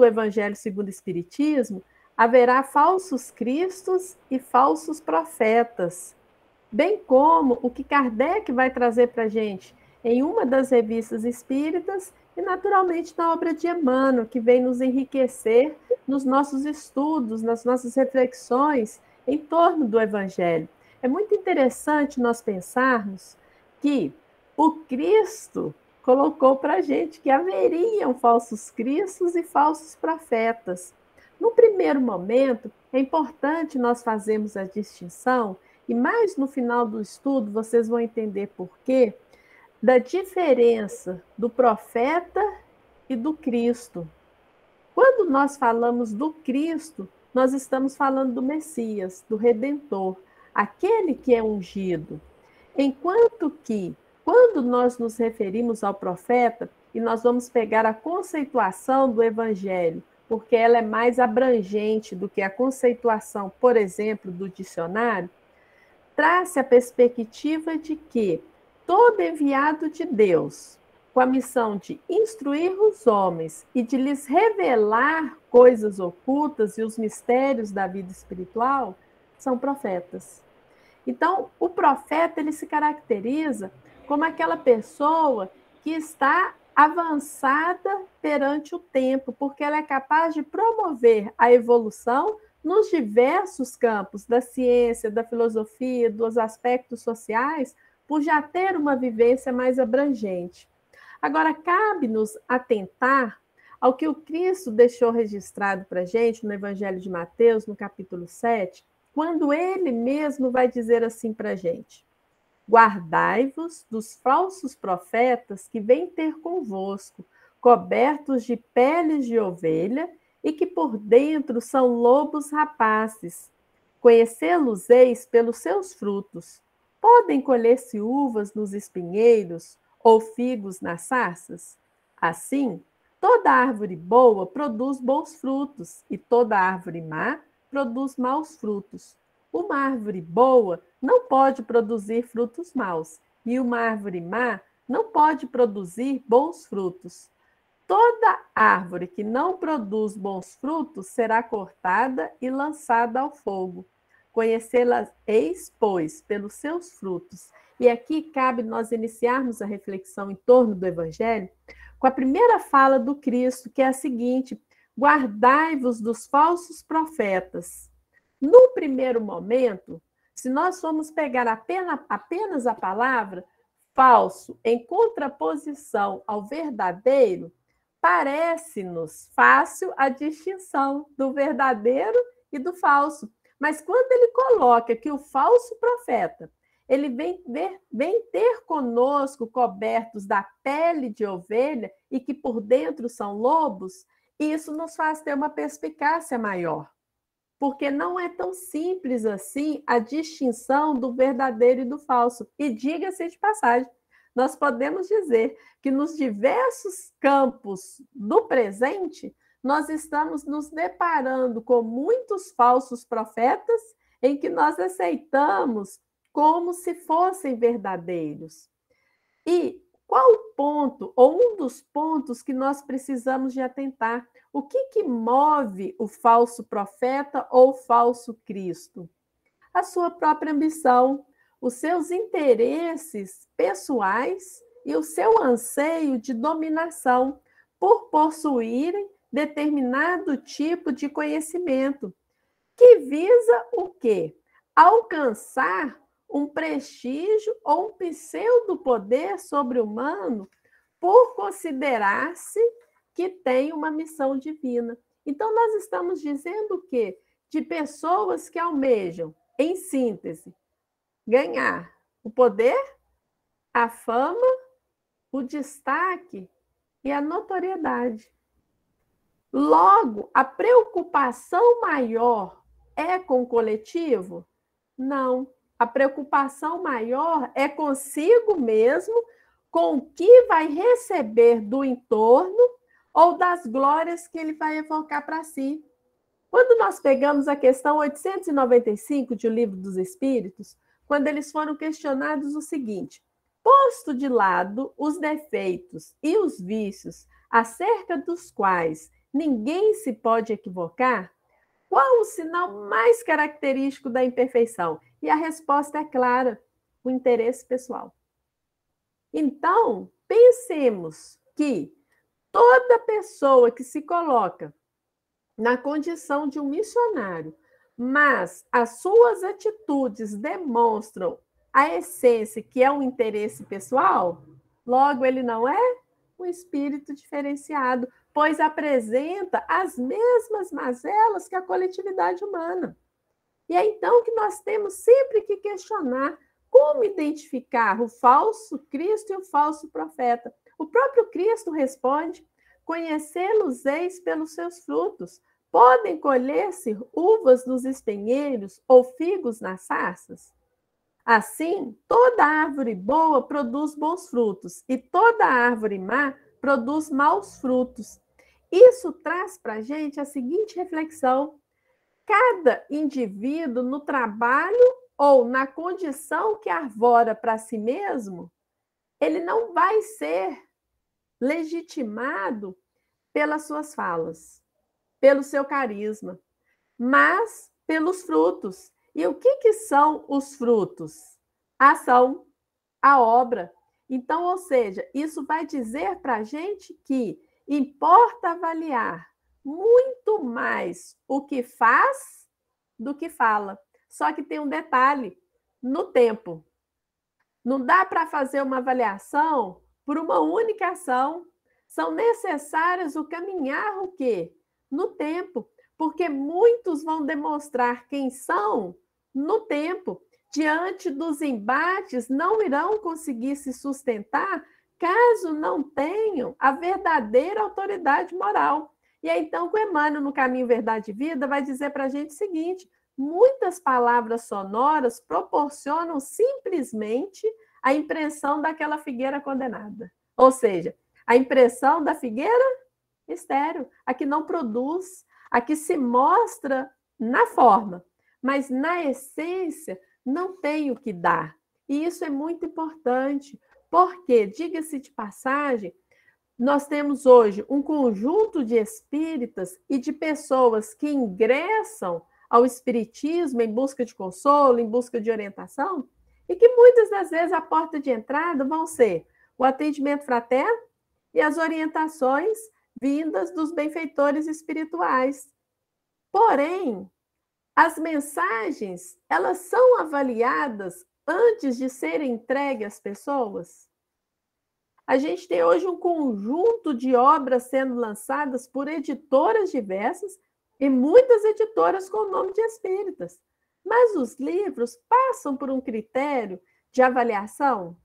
do Evangelho segundo o Espiritismo, haverá falsos cristos e falsos profetas, bem como o que Kardec vai trazer para a gente em uma das revistas espíritas e, naturalmente, na obra de Emmanuel, que vem nos enriquecer nos nossos estudos, nas nossas reflexões em torno do Evangelho. É muito interessante nós pensarmos que o Cristo colocou para a gente que haveriam falsos cristos e falsos profetas. No primeiro momento, é importante nós fazermos a distinção, e mais no final do estudo vocês vão entender por quê, da diferença do profeta e do Cristo. Quando nós falamos do Cristo, nós estamos falando do Messias, do Redentor, aquele que é ungido. Enquanto que, quando nós nos referimos ao profeta, e nós vamos pegar a conceituação do Evangelho, porque ela é mais abrangente do que a conceituação, por exemplo, do dicionário, traz a perspectiva de que todo enviado de Deus, com a missão de instruir os homens e de lhes revelar coisas ocultas e os mistérios da vida espiritual, são profetas. Então, o profeta ele se caracteriza como aquela pessoa que está avançada perante o tempo, porque ela é capaz de promover a evolução nos diversos campos da ciência, da filosofia, dos aspectos sociais, por já ter uma vivência mais abrangente. Agora, cabe-nos atentar ao que o Cristo deixou registrado para a gente no Evangelho de Mateus, no capítulo 7, quando ele mesmo vai dizer assim para a gente: guardai-vos dos falsos profetas que vêm ter convosco, cobertos de peles de ovelha e que por dentro são lobos rapazes. Conhecê-los-eis pelos seus frutos. Podem colher-se uvas nos espinheiros ou figos nas sarças? Assim, toda árvore boa produz bons frutos e toda árvore má produz maus frutos. Uma árvore boa não pode produzir frutos maus, e uma árvore má não pode produzir bons frutos. Toda árvore que não produz bons frutos será cortada e lançada ao fogo. Conhecê-las-eis, pois, pelos seus frutos. E aqui cabe nós iniciarmos a reflexão em torno do Evangelho com a primeira fala do Cristo, que é a seguinte: guardai-vos dos falsos profetas. No primeiro momento, se nós formos pegar apenas a palavra falso em contraposição ao verdadeiro, parece-nos fácil a distinção do verdadeiro e do falso. Mas quando ele coloca que o falso profeta, ele vem ter conosco cobertos da pele de ovelha e que por dentro são lobos, isso nos faz ter uma perspicácia maior. Porque não é tão simples assim a distinção do verdadeiro e do falso. E diga-se de passagem, nós podemos dizer que nos diversos campos do presente, nós estamos nos deparando com muitos falsos profetas em que nós aceitamos como se fossem verdadeiros. E qual o ponto, ou um dos pontos que nós precisamos de atentar? O que move o falso profeta ou o falso Cristo? A sua própria ambição, os seus interesses pessoais e o seu anseio de dominação por possuírem determinado tipo de conhecimento, que visa o quê? Alcançar um prestígio ou um pseudo-poder sobre-humano por considerar-se que tem uma missão divina. Então, nós estamos dizendo o quê? De pessoas que almejam, em síntese, ganhar o poder, a fama, o destaque e a notoriedade. Logo, a preocupação maior é com o coletivo? Não. A preocupação maior é consigo mesmo, com o que vai receber do entorno ou das glórias que ele vai evocar para si. Quando nós pegamos a questão 895 de O Livro dos Espíritos, quando eles foram questionados o seguinte: posto de lado os defeitos e os vícios acerca dos quais ninguém se pode equivocar? Qual o sinal mais característico da imperfeição? E a resposta é clara: o interesse pessoal. Então, pensemos que toda pessoa que se coloca na condição de um missionário, mas as suas atitudes demonstram a essência que é um interesse pessoal, logo ele não é um espírito diferenciado, pois apresenta as mesmas mazelas que a coletividade humana. E é então que nós temos sempre que questionar como identificar o falso Cristo e o falso profeta. O próprio Cristo responde: conhecê-los-eis pelos seus frutos. Podem colher-se uvas nos espinheiros ou figos nas sarças? Assim, toda árvore boa produz bons frutos, e toda árvore má produz maus frutos. Isso traz para a gente a seguinte reflexão: cada indivíduo no trabalho ou na condição que arvora para si mesmo, ele não vai ser legitimado pelas suas falas, pelo seu carisma, mas pelos frutos. E o que são os frutos? A ação, a obra. Então, ou seja, isso vai dizer para a gente que importa avaliar muito mais o que faz do que fala. Só que tem um detalhe: no tempo. Não dá para fazer uma avaliação por uma única ação. São necessárias o caminhar o quê? No tempo, porque muitos vão demonstrar quem são no tempo. Diante dos embates, não irão conseguir se sustentar caso não tenham a verdadeira autoridade moral. E é então que o Emmanuel, no Caminho, Verdade e Vida, vai dizer para a gente o seguinte: muitas palavras sonoras proporcionam simplesmente a impressão daquela figueira condenada. Ou seja, a impressão da figueira estéril, a que não produz, a que se mostra na forma, mas na essência não tem o que dar. E isso é muito importante, porque, diga-se de passagem, nós temos hoje um conjunto de espíritas e de pessoas que ingressam ao espiritismo em busca de consolo, em busca de orientação, e que muitas das vezes a porta de entrada vão ser o atendimento fraterno e as orientações vindas dos benfeitores espirituais. Porém, as mensagens, elas são avaliadas antes de serem entregues às pessoas? A gente tem hoje um conjunto de obras sendo lançadas por editoras diversas e muitas editoras com o nome de espíritas. Mas os livros passam por um critério de avaliação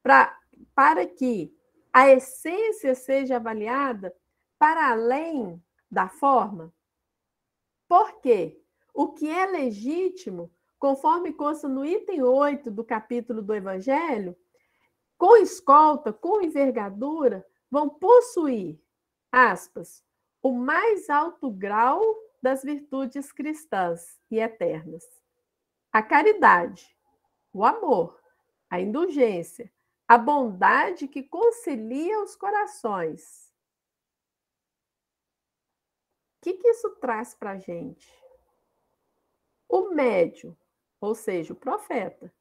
para que a essência seja avaliada para além da forma? Por quê? O que é legítimo, conforme consta no item 8 do capítulo do Evangelho, com escolta, com envergadura, vão possuir, aspas, o mais alto grau das virtudes cristãs e eternas. A caridade, o amor, a indulgência, a bondade que concilia os corações. O que isso traz para a gente? O médium, ou seja, o profeta,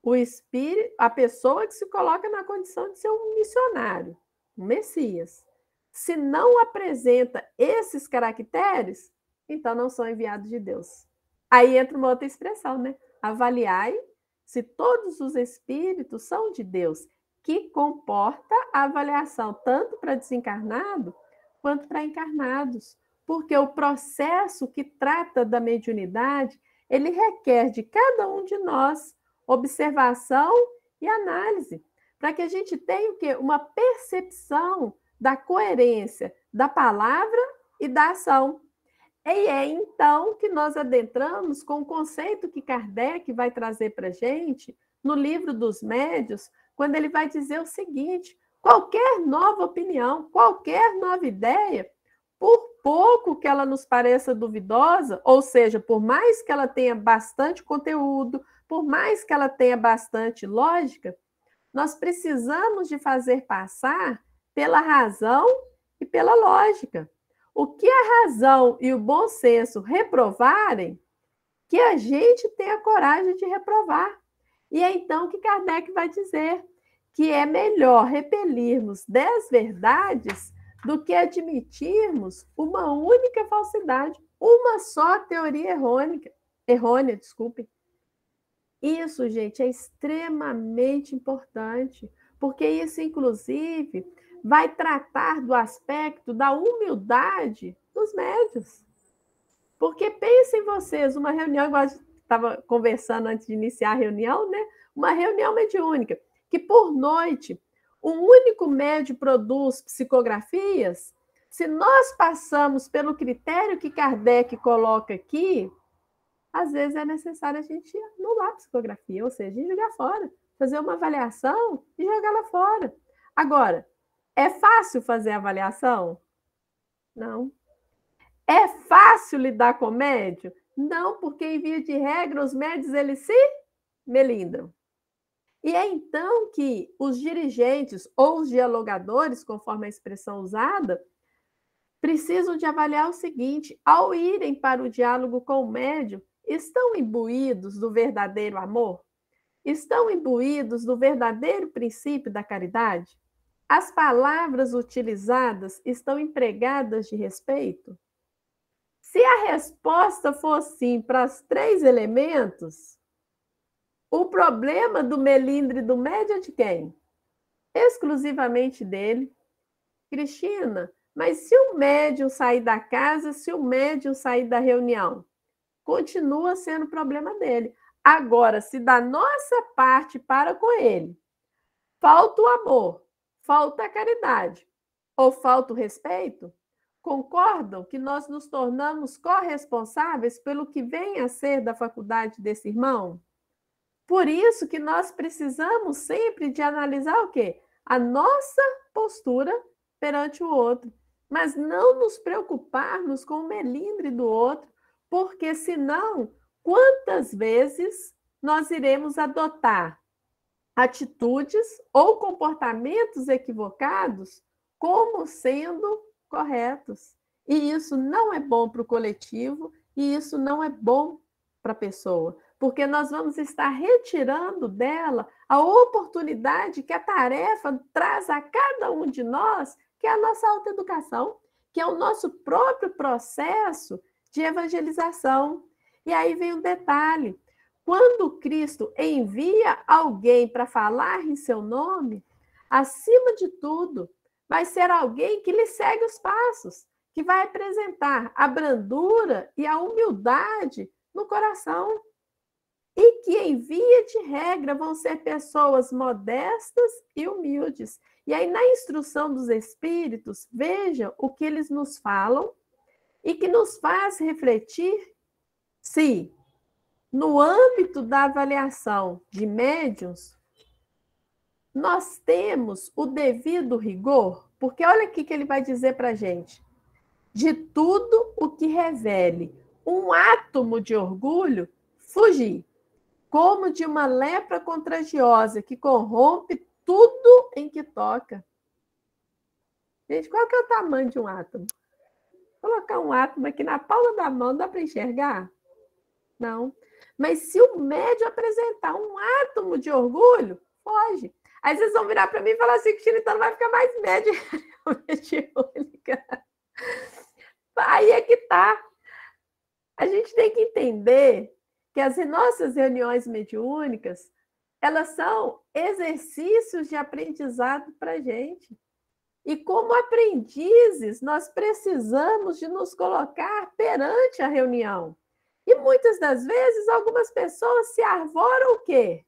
o espírito, a pessoa que se coloca na condição de ser um missionário, um Messias, se não apresenta esses caracteres, então não são enviados de Deus. Aí entra uma outra expressão, né? Avaliai se todos os espíritos são de Deus, que comporta a avaliação tanto para desencarnado quanto para encarnados, porque o processo que trata da mediunidade, ele requer de cada um de nós observação e análise, para que a gente tenha o quê? Uma percepção da coerência da palavra e da ação. E é então que nós adentramos com o conceito que Kardec vai trazer para a gente no Livro dos Médiuns, quando ele vai dizer o seguinte: qualquer nova opinião, qualquer nova ideia, por pouco que ela nos pareça duvidosa, ou seja, por mais que ela tenha bastante conteúdo, por mais que ela tenha bastante lógica, nós precisamos de fazer passar pela razão e pela lógica. o que a razão e o bom senso reprovarem, que a gente tenha coragem de reprovar. E é então que Kardec vai dizer que é melhor repelirmos 10 verdades do que admitirmos uma única falsidade, uma só teoria errônea, desculpe. Isso, gente, é extremamente importante, porque isso, inclusive, vai tratar do aspecto da humildade dos médios. Porque pensem vocês, uma reunião, igual a gente estava conversando antes de iniciar a reunião, né? Uma reunião mediúnica, que por noite um único médium produz psicografias. Se nós passamos pelo critério que Kardec coloca aqui, às vezes é necessário a gente anular a psicografia, ou seja, jogar fora, fazer uma avaliação e jogar lá fora. Agora, é fácil fazer a avaliação? Não. É fácil lidar com médio? Não, porque em via de regra os médios eles se melindram. E é então que os dirigentes ou os dialogadores, conforme a expressão usada, precisam de avaliar o seguinte: ao irem para o diálogo com o médium, estão imbuídos do verdadeiro amor? Estão imbuídos do verdadeiro princípio da caridade? As palavras utilizadas estão empregadas de respeito? Se a resposta for sim para os 3 elementos, o problema do melindre do médium é de quem? Exclusivamente dele. Cristina, mas se o médium sair da casa, se o médium sair da reunião, continua sendo problema dele. Agora, se da nossa parte para com ele, falta o amor, falta a caridade ou falta o respeito, concordam que nós nos tornamos corresponsáveis pelo que vem a ser da faculdade desse irmão? Por isso que nós precisamos sempre de analisar o quê? A nossa postura perante o outro, mas não nos preocuparmos com o melindre do outro, porque senão, quantas vezes nós iremos adotar atitudes ou comportamentos equivocados como sendo corretos. E isso não é bom para o coletivo e isso não é bom para a pessoa, porque nós vamos estar retirando dela a oportunidade que a tarefa traz a cada um de nós, que é a nossa autoeducação, que é o nosso próprio processo de evangelização. E aí vem um detalhe: quando Cristo envia alguém para falar em seu nome, acima de tudo, vai ser alguém que lhe segue os passos, que vai apresentar a brandura e a humildade no coração. E que, em via de regra, vão ser pessoas modestas e humildes. E aí, na instrução dos espíritos, veja o que eles nos falam e que nos faz refletir se, no âmbito da avaliação de médiuns, nós temos o devido rigor, porque olha aqui que ele vai dizer para a gente: de tudo o que revele um átomo de orgulho, fugir, como de uma lepra contagiosa que corrompe tudo em que toca. Gente, qual que é o tamanho de um átomo? Vou colocar um átomo aqui na palma da mão, dá para enxergar? Não. Mas se o médium apresentar um átomo de orgulho, foge. Aí vocês vão virar para mim e falar assim: Cristina, então não vai ficar mais média mediúnica. Aí é que tá. A gente tem que entender que as nossas reuniões mediúnicas, elas são exercícios de aprendizado para a gente. E como aprendizes, nós precisamos de nos colocar perante a reunião. E muitas das vezes, algumas pessoas se arvoram o quê?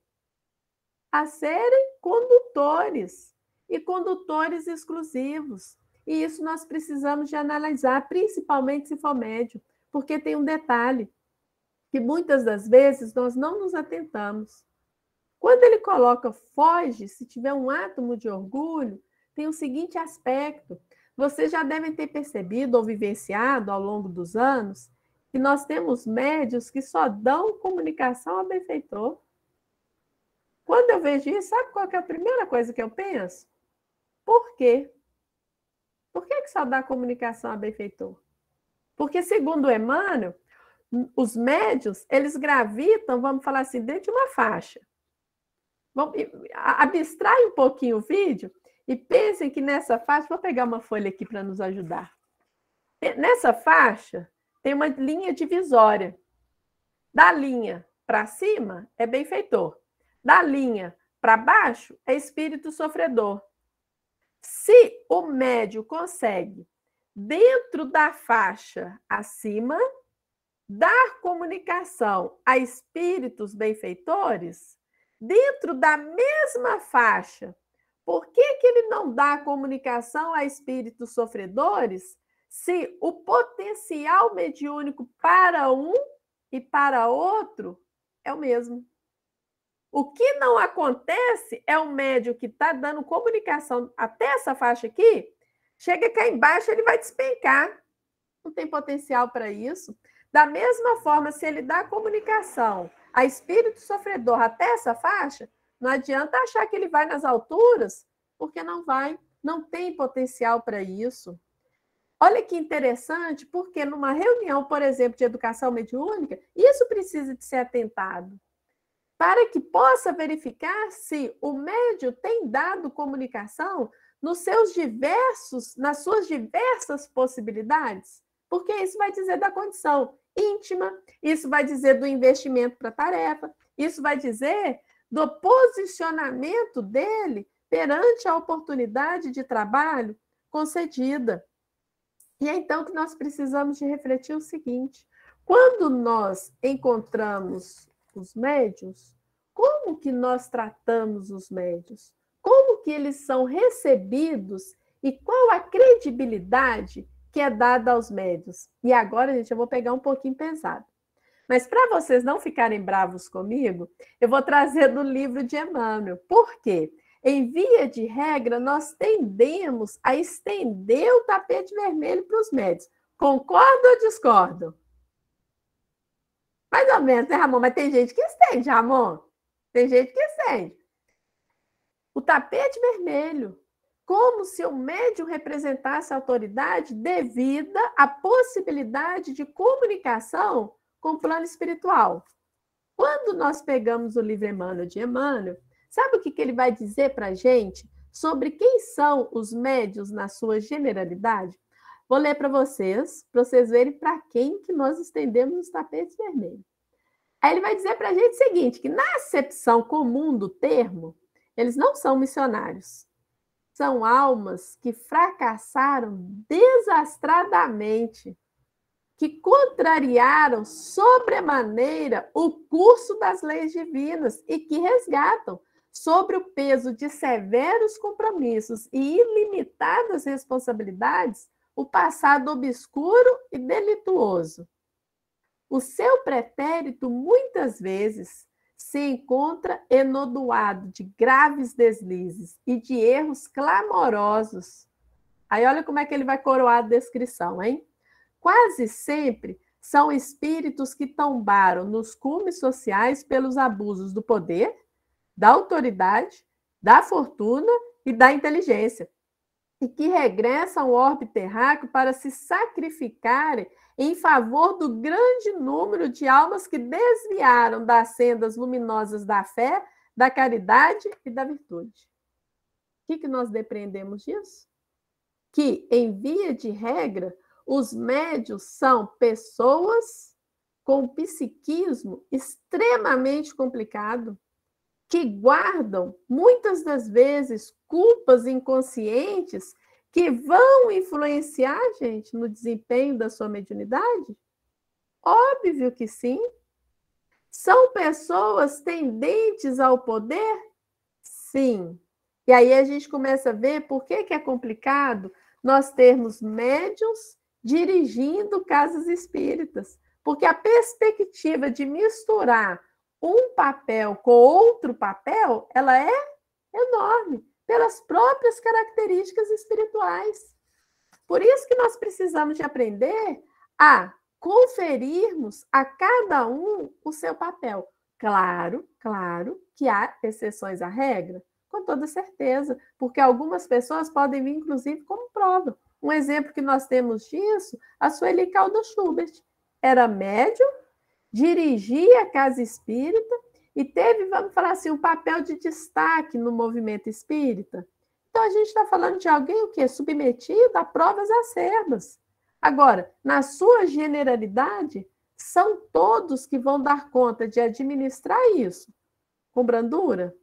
A serem condutores, e condutores exclusivos. E isso nós precisamos de analisar, principalmente se for médio, porque tem um detalhe, que muitas das vezes nós não nos atentamos. Quando ele coloca foge, se tiver um átomo de orgulho, tem o seguinte aspecto: vocês já devem ter percebido ou vivenciado ao longo dos anos que nós temos médios que só dão comunicação ao benfeitor. Quando eu vejo isso, sabe qual que é a primeira coisa que eu penso? Por quê? Por que só dá comunicação a benfeitor? Porque, segundo Emmanuel, os médios, eles gravitam, vamos falar assim, dentro de uma faixa. Abstrai um pouquinho o vídeo e pensem que nessa faixa, vou pegar uma folha aqui para nos ajudar. Nessa faixa tem uma linha divisória. Da linha para cima é benfeitor. Da linha para baixo é espírito sofredor. Se o médio consegue, dentro da faixa acima, dar comunicação a espíritos benfeitores, dentro da mesma faixa, por que ele não dá comunicação a espíritos sofredores se o potencial mediúnico para um e para outro é o mesmo? O que não acontece é o médium que está dando comunicação até essa faixa aqui, chega cá embaixo, ele vai despencar. Não tem potencial para isso. Da mesma forma, se ele dá comunicação a espírito sofredor até essa faixa, não adianta achar que ele vai nas alturas, porque não vai, não tem potencial para isso. Olha que interessante, porque numa reunião, por exemplo, de educação mediúnica, isso precisa de ser atentado, para que possa verificar se o médium tem dado comunicação nas suas diversas possibilidades, porque isso vai dizer da condição íntima, isso vai dizer do investimento para a tarefa, isso vai dizer do posicionamento dele perante a oportunidade de trabalho concedida. E é então que nós precisamos de refletir o seguinte: quando nós encontramos os médiuns, como que nós tratamos os médiuns? Como que eles são recebidos e qual a credibilidade que é dada aos médiuns? E agora, gente, eu vou pegar um pouquinho pesado. Mas para vocês não ficarem bravos comigo, eu vou trazer do livro de Emmanuel. Por quê? Em via de regra, nós tendemos a estender o tapete vermelho para os médios. Concordam ou discordam? Mais ou menos, né, Ramon? Mas tem gente que estende, Ramon. Tem gente que estende. O tapete vermelho, como se o médium representasse a autoridade devida à possibilidade de comunicação com o plano espiritual. Quando nós pegamos o livro Emmanuel de Emmanuel, sabe o que ele vai dizer para a gente sobre quem são os médiuns na sua generalidade? Vou ler para vocês verem para quem que nós estendemos os tapetes vermelhos. Aí ele vai dizer para a gente o seguinte, que na acepção comum do termo, eles não são missionários. São almas que fracassaram desastradamente, que contrariaram sobremaneira o curso das leis divinas e que resgatam, sobre o peso de severos compromissos e ilimitadas responsabilidades, o passado obscuro e delituoso. O seu pretérito, muitas vezes, se encontra enodoado de graves deslizes e de erros clamorosos. Aí olha como é que ele vai coroar a descrição, hein? Quase sempre são espíritos que tombaram nos cumes sociais pelos abusos do poder, da autoridade, da fortuna e da inteligência, e que regressam ao orbe terráqueo para se sacrificarem em favor do grande número de almas que desviaram das sendas luminosas da fé, da caridade e da virtude. O que nós depreendemos disso? Que, em via de regra, os médios são pessoas com psiquismo extremamente complicado, que guardam, muitas das vezes, culpas inconscientes que vão influenciar, gente, no desempenho da sua mediunidade? Óbvio que sim. São pessoas tendentes ao poder? Sim. E aí a gente começa a ver por que é complicado nós termos médiuns dirigindo casas espíritas. Porque a perspectiva de misturar um papel com outro papel, ela é enorme, pelas próprias características espirituais. Por isso que nós precisamos de aprender a conferirmos a cada um o seu papel. Claro que há exceções à regra, com toda certeza, porque algumas pessoas podem vir, inclusive, como prova. Um exemplo que nós temos disso, a Sueli Caldas Schubert. Era médium, dirigia a casa espírita e teve, vamos falar assim, um papel de destaque no movimento espírita. Então, a gente está falando de alguém o quê? Submetido a provas acerbas. Agora, na sua generalidade, são todos que vão dar conta de administrar isso com brandura,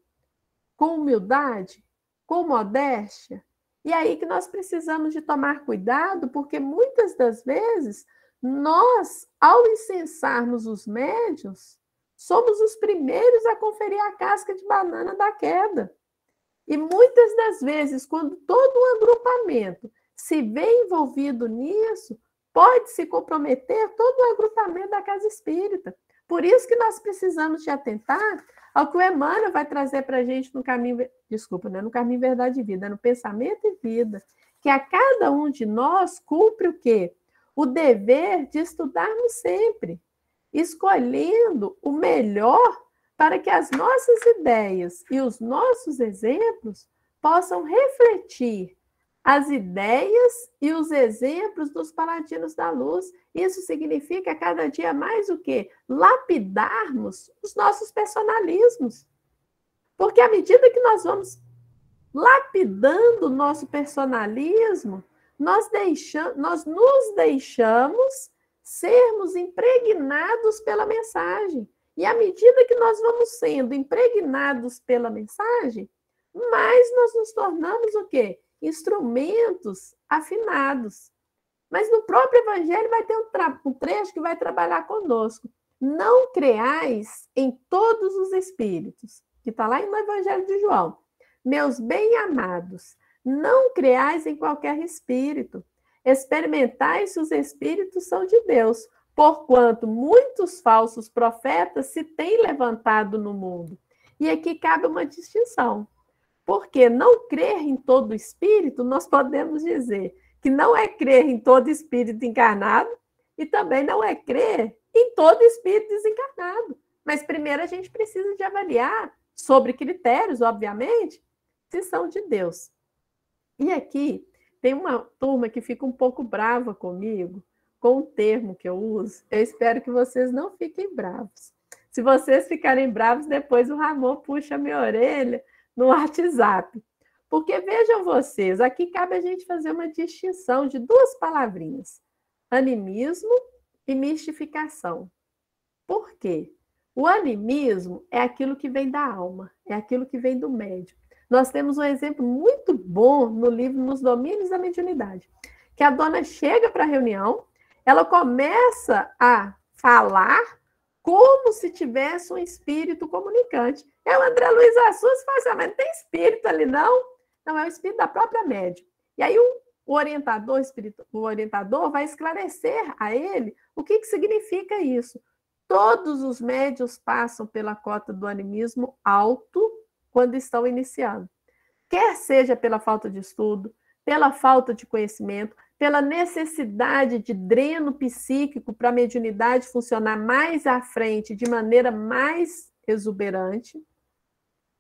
com humildade, com modéstia. E aí que nós precisamos de tomar cuidado, porque muitas das vezes nós, ao incensarmos os médiuns, somos os primeiros a conferir a casca de banana da queda. E muitas das vezes, quando todo um agrupamento se vê envolvido nisso, pode se comprometer todo o agrupamento da casa espírita. Por isso que nós precisamos de atentar ao que o Emmanuel vai trazer para a gente no caminho, desculpa, não é no caminho Verdade e Vida, é no Pensamento e Vida, que a cada um de nós cumpre o quê? O dever de estudarmos sempre, escolhendo o melhor para que as nossas ideias e os nossos exemplos possam refletir as ideias e os exemplos dos paladinos da luz. Isso significa cada dia mais o quê? Lapidarmos os nossos personalismos. Porque à medida que nós vamos lapidando o nosso personalismo, nós nos deixamos sermos impregnados pela mensagem. E à medida que nós vamos sendo impregnados pela mensagem, mais nós nos tornamos o quê? Instrumentos afinados. Mas no próprio Evangelho vai ter um trecho que vai trabalhar conosco. Não creais em todos os espíritos, que está lá no Evangelho de João. Meus bem-amados, não creais em qualquer espírito. Experimentai se os espíritos são de Deus, porquanto muitos falsos profetas se têm levantado no mundo. E aqui cabe uma distinção. Porque não crer em todo espírito, nós podemos dizer que não é crer em todo espírito encarnado e também não é crer em todo espírito desencarnado. Mas primeiro a gente precisa de avaliar, sobre critérios, obviamente, se são de Deus. E aqui tem uma turma que fica um pouco brava comigo com um termo que eu uso. Eu espero que vocês não fiquem bravos. Se vocês ficarem bravos, depois o Ramon puxa a minha orelha no WhatsApp. Porque vejam vocês, aqui cabe a gente fazer uma distinção de duas palavrinhas: animismo e mistificação. Por quê? O animismo é aquilo que vem da alma, é aquilo que vem do médium. Nós temos um exemplo muito bom no livro Nos Domínios da Mediunidade, que a dona chega para a reunião, ela começa a falar como se tivesse um espírito comunicante. É o André Luiz Assunção fala assim, mas não tem espírito ali, não? Não, é o espírito da própria médium. E aí o orientador vai esclarecer a ele o que significa isso. Todos os médiuns passam pela cota do animismo alto quando estão iniciando. Quer seja pela falta de estudo, pela falta de conhecimento, pela necessidade de dreno psíquico para a mediunidade funcionar mais à frente, de maneira mais exuberante.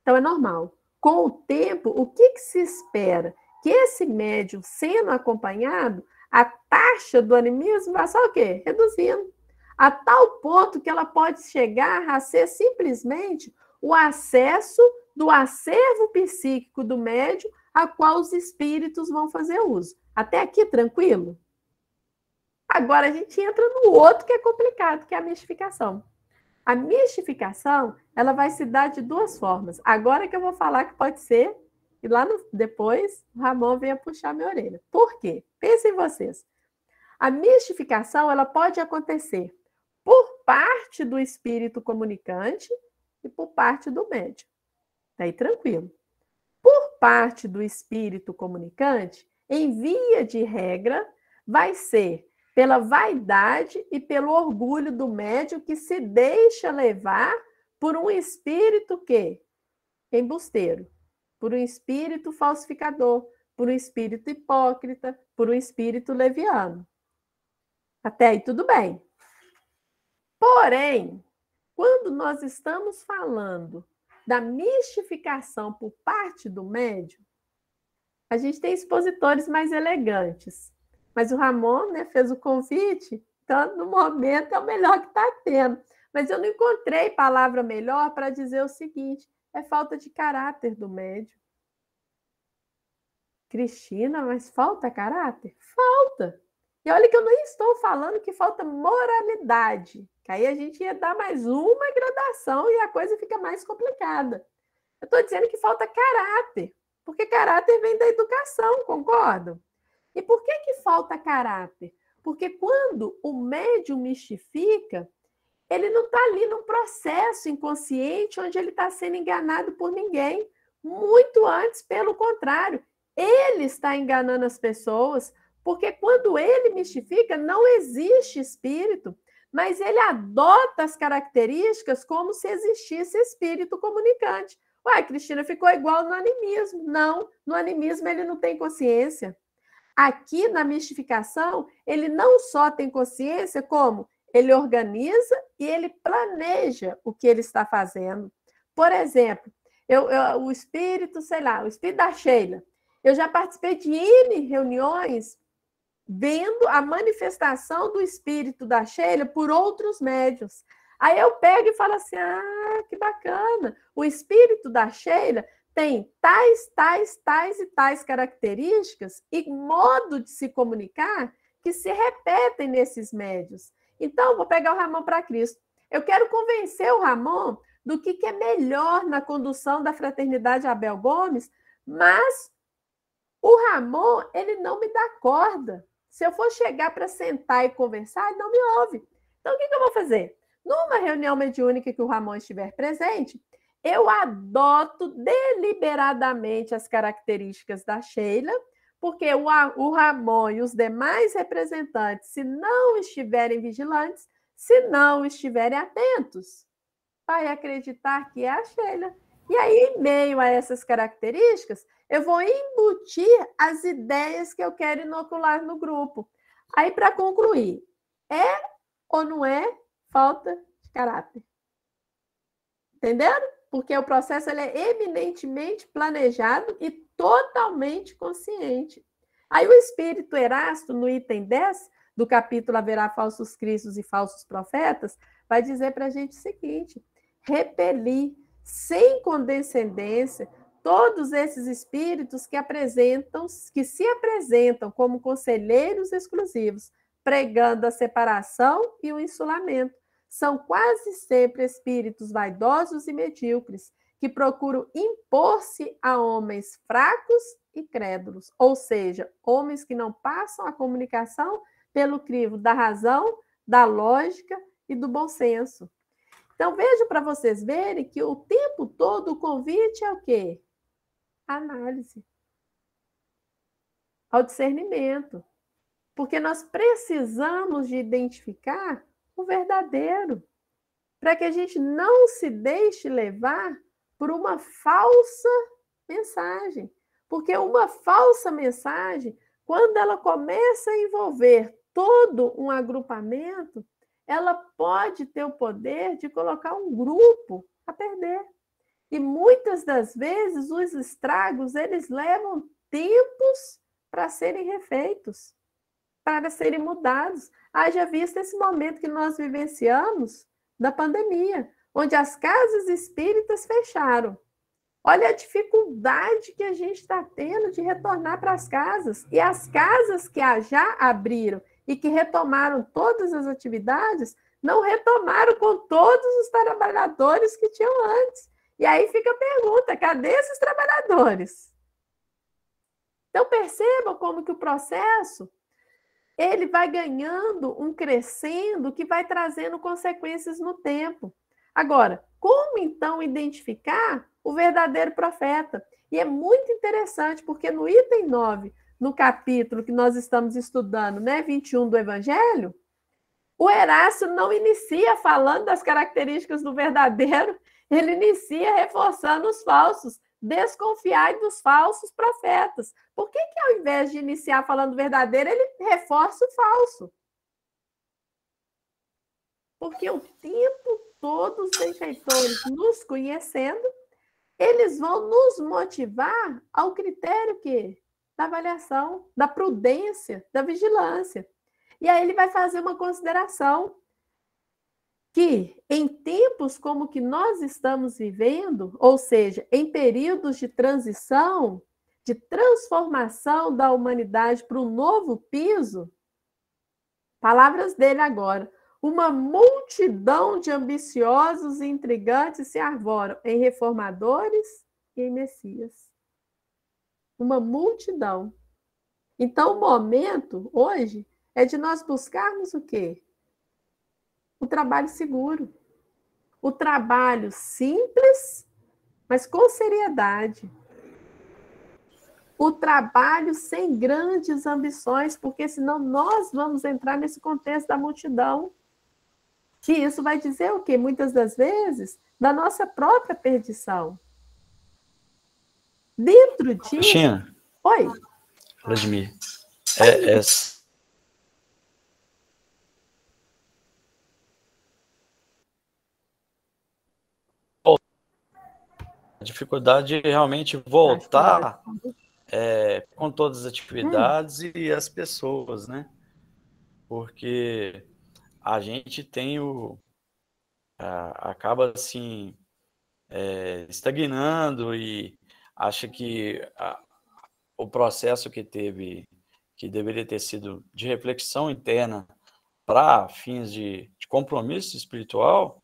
Então, é normal. Com o tempo, o que se espera? Que esse médium, sendo acompanhado, a taxa do animismo vai só o quê? Reduzindo. A tal ponto que ela pode chegar a ser simplesmente o acesso do acervo psíquico do médium a qual os espíritos vão fazer uso. Até aqui, tranquilo? Agora a gente entra no outro que é complicado, que é a mistificação. A mistificação, ela vai se dar de duas formas. Agora que eu vou falar que pode ser, e lá depois o Ramon venha puxar minha orelha. Por quê? Pensem vocês. A mistificação, ela pode acontecer por parte do espírito comunicante e por parte do médium. Daí tranquilo. Por parte do espírito comunicante, em via de regra, vai ser pela vaidade e pelo orgulho do médium que se deixa levar por um espírito que? Embusteiro, por um espírito falsificador, por um espírito hipócrita, por um espírito leviano. Até aí tudo bem. Porém, quando nós estamos falando da mistificação por parte do médium, A gente tem expositores mais elegantes, mas o Ramon, né, fez o convite, então, no momento, é o melhor que está tendo. Mas eu não encontrei palavra melhor para dizer o seguinte: é falta de caráter do médium. Cristina, mas falta caráter? Falta. E olha que eu nem estou falando que falta moralidade, que aí a gente ia dar mais uma gradação e a coisa fica mais complicada. Eu estou dizendo que falta caráter, porque caráter vem da educação, concordam? E por que falta caráter? Porque quando o médium mistifica, ele não está ali num processo inconsciente onde ele está sendo enganado por ninguém. Muito antes, pelo contrário, ele está enganando as pessoas, porque quando ele mistifica, não existe espírito, mas ele adota as características como se existisse espírito comunicante. Ué, Cristina, ficou igual no animismo. Não, no animismo ele não tem consciência. Aqui, na mistificação, ele não só tem consciência, como ele organiza e ele planeja o que ele está fazendo. Por exemplo, o espírito, sei lá, o espírito da Sheila. Eu já participei de N reuniões vendo a manifestação do espírito da Sheila por outros médiuns. Aí eu pego e falo assim: ah, que bacana! O espírito da Sheila tem tais e tais características e modo de se comunicar que se repetem nesses médios. Então, vou pegar o Ramon para Cristo. Eu quero convencer o Ramon do que é melhor na condução da Fraternidade Abel Gomes, mas o Ramon, ele não me dá corda. Se eu for chegar para sentar e conversar, ele não me ouve. Então, o que eu vou fazer? Numa reunião mediúnica que o Ramon estiver presente, eu adoto deliberadamente as características da Sheila, porque o Ramon e os demais representantes, se não estiverem vigilantes, se não estiverem atentos, vai acreditar que é a Sheila. E aí, em meio a essas características, eu vou embutir as ideias que eu quero inocular no grupo. Aí, para concluir, é ou não é falta de caráter? Entenderam? Porque o processo ele é eminentemente planejado e totalmente consciente. Aí o espírito Erasto, no item 10 do capítulo Haverá Falsos Cristos e Falsos Profetas, vai dizer para a gente o seguinte: repelir sem condescendência todos esses espíritos que se apresentam como conselheiros exclusivos, pregando a separação e o insulamento. São quase sempre espíritos vaidosos e medíocres, que procuram impor-se a homens fracos e crédulos, ou seja, homens que não passam a comunicação pelo crivo da razão, da lógica e do bom senso. Então, veja para vocês verem que o tempo todo o convite é o quê? Análise. Ao discernimento. Porque nós precisamos de identificar o verdadeiro, para que a gente não se deixe levar por uma falsa mensagem. Porque uma falsa mensagem, quando ela começa a envolver todo um agrupamento, ela pode ter o poder de colocar um grupo a perder. E muitas das vezes os estragos, eles levam tempos para serem refeitos, para serem mudados. Haja visto esse momento que nós vivenciamos da pandemia, onde as casas espíritas fecharam. Olha a dificuldade que a gente está tendo de retornar para as casas. E as casas que já abriram e que retomaram todas as atividades, não retomaram com todos os trabalhadores que tinham antes. E aí fica a pergunta: cadê esses trabalhadores? Então, percebam como que o processo ele vai ganhando um crescendo que vai trazendo consequências no tempo. Agora, como então identificar o verdadeiro profeta? E é muito interessante, porque no item 9, no capítulo que nós estamos estudando, né, 21 do Evangelho, o Erasto não inicia falando das características do verdadeiro, ele inicia reforçando os falsos. Desconfiai dos falsos profetas. Por que ao invés de iniciar falando verdadeiro, ele reforça o falso? Porque o tempo todo os benfeitores nos conhecendo, eles vão nos motivar ao critério que da avaliação, da prudência, da vigilância. E aí ele vai fazer uma consideração que, em tempos como que nós estamos vivendo, ou seja, em períodos de transição, de transformação da humanidade para um novo piso, palavras dele agora, uma multidão de ambiciosos e intrigantes se arvoram em reformadores e em messias. Uma multidão. Então, o momento, hoje, é de nós buscarmos o quê? O trabalho seguro. O trabalho simples, mas com seriedade. O trabalho sem grandes ambições, porque senão nós vamos entrar nesse contexto da multidão. E isso vai dizer o quê? Muitas das vezes, da nossa própria perdição. Dentro disso... Cristina. Oi. Vladimir. A dificuldade de realmente voltar com todas as atividades e as pessoas, né? Porque a gente tem acaba assim estagnando e acha que o processo que deveria ter sido de reflexão interna para fins de compromisso espiritual,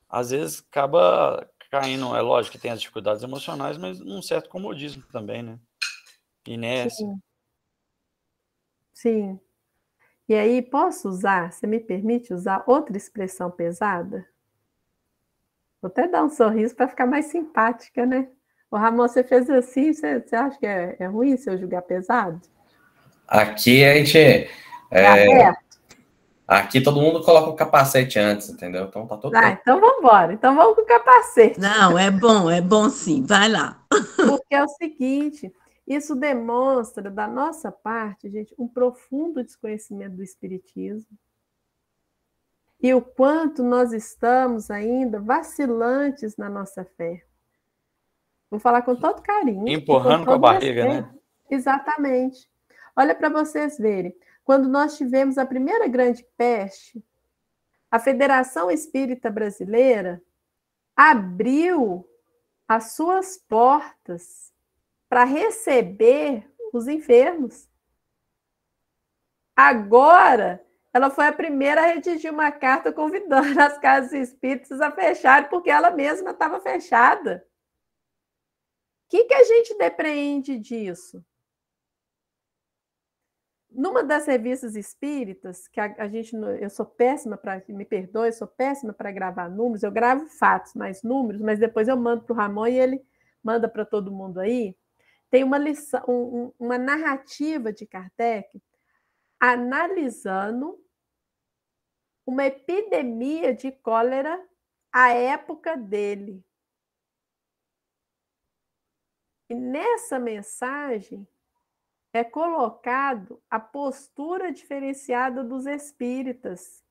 às vezes acaba caindo, é lógico que tem as dificuldades emocionais, mas num certo comodismo também, né? Inércia. Sim. E aí, posso usar, você me permite usar outra expressão pesada? Vou até dar um sorriso para ficar mais simpática, né? O Ramon, você fez assim, você acha que é ruim se eu julgar pesado? Aqui a gente... aqui todo mundo coloca o capacete antes, entendeu? Então tá todo tempo. Então vamos embora. Então vamos com o capacete. Não, é bom sim. Vai lá. Porque é o seguinte, isso demonstra da nossa parte, gente, um profundo desconhecimento do espiritismo. E o quanto nós estamos ainda vacilantes na nossa fé. Vou falar com todo carinho. Empurrando com a barriga, né? Exatamente. Olha para vocês verem. Quando nós tivemos a primeira grande peste, a Federação Espírita Brasileira abriu as suas portas para receber os enfermos. Agora, ela foi a primeira a redigir uma carta convidando as casas espíritas a fecharem, porque ela mesma estava fechada. O que a gente depreende disso? Numa das revistas espíritas, que a gente, eu sou péssima para, me perdoe, eu sou péssima para gravar números, eu gravo fatos, mais números, mas depois eu mando para o Ramon e ele manda para todo mundo aí. Tem uma lição, uma narrativa de Kardec analisando uma epidemia de cólera à época dele. E nessa mensagem é colocado a postura diferenciada dos espíritas.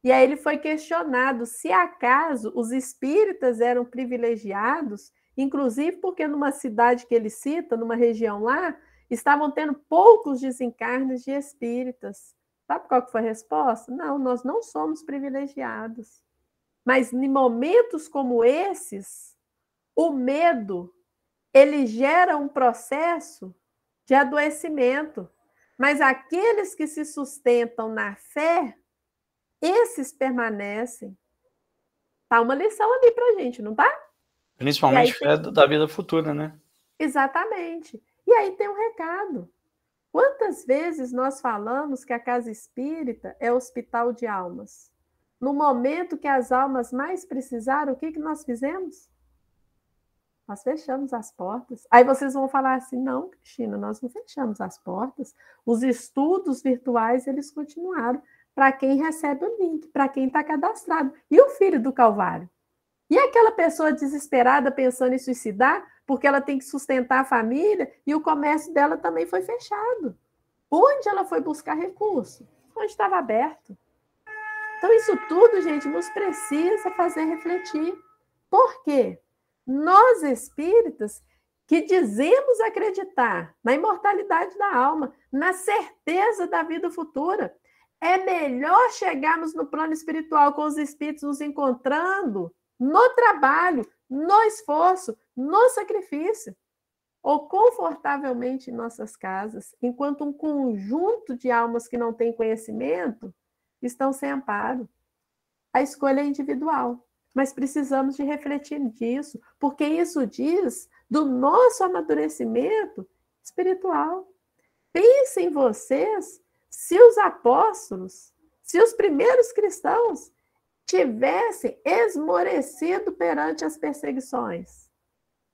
E aí ele foi questionado se acaso os espíritas eram privilegiados, inclusive porque numa cidade que ele cita, numa região lá, estavam tendo poucos desencarnes de espíritas. Sabe qual que foi a resposta? Não, nós não somos privilegiados. Mas em momentos como esses, o medo, ele gera um processo de adoecimento. Mas aqueles que se sustentam na fé, esses permanecem. Tá uma lição ali para a gente, não tá? Principalmente fé da vida futura, né? Exatamente. E aí tem um recado. Quantas vezes nós falamos que a casa espírita é hospital de almas? No momento que as almas mais precisaram, o que nós fizemos? Nós fechamos as portas. Aí vocês vão falar assim, não, Cristina, nós não fechamos as portas. Os estudos virtuais, eles continuaram para quem recebe o link, para quem está cadastrado. E o filho do Calvário? E aquela pessoa desesperada pensando em suicidar porque ela tem que sustentar a família e o comércio dela também foi fechado. Onde ela foi buscar recurso? Onde estava aberto. Então, isso tudo, gente, nos precisa fazer refletir. Por quê? Nós, espíritas, que dizemos acreditar na imortalidade da alma, na certeza da vida futura, é melhor chegarmos no plano espiritual com os espíritos nos encontrando no trabalho, no esforço, no sacrifício, ou confortavelmente em nossas casas, enquanto um conjunto de almas que não têm conhecimento estão sem amparo. A escolha é individual, mas precisamos de refletir disso, porque isso diz do nosso amadurecimento espiritual. Pensem em vocês, se os apóstolos, se os primeiros cristãos tivessem esmorecido perante as perseguições,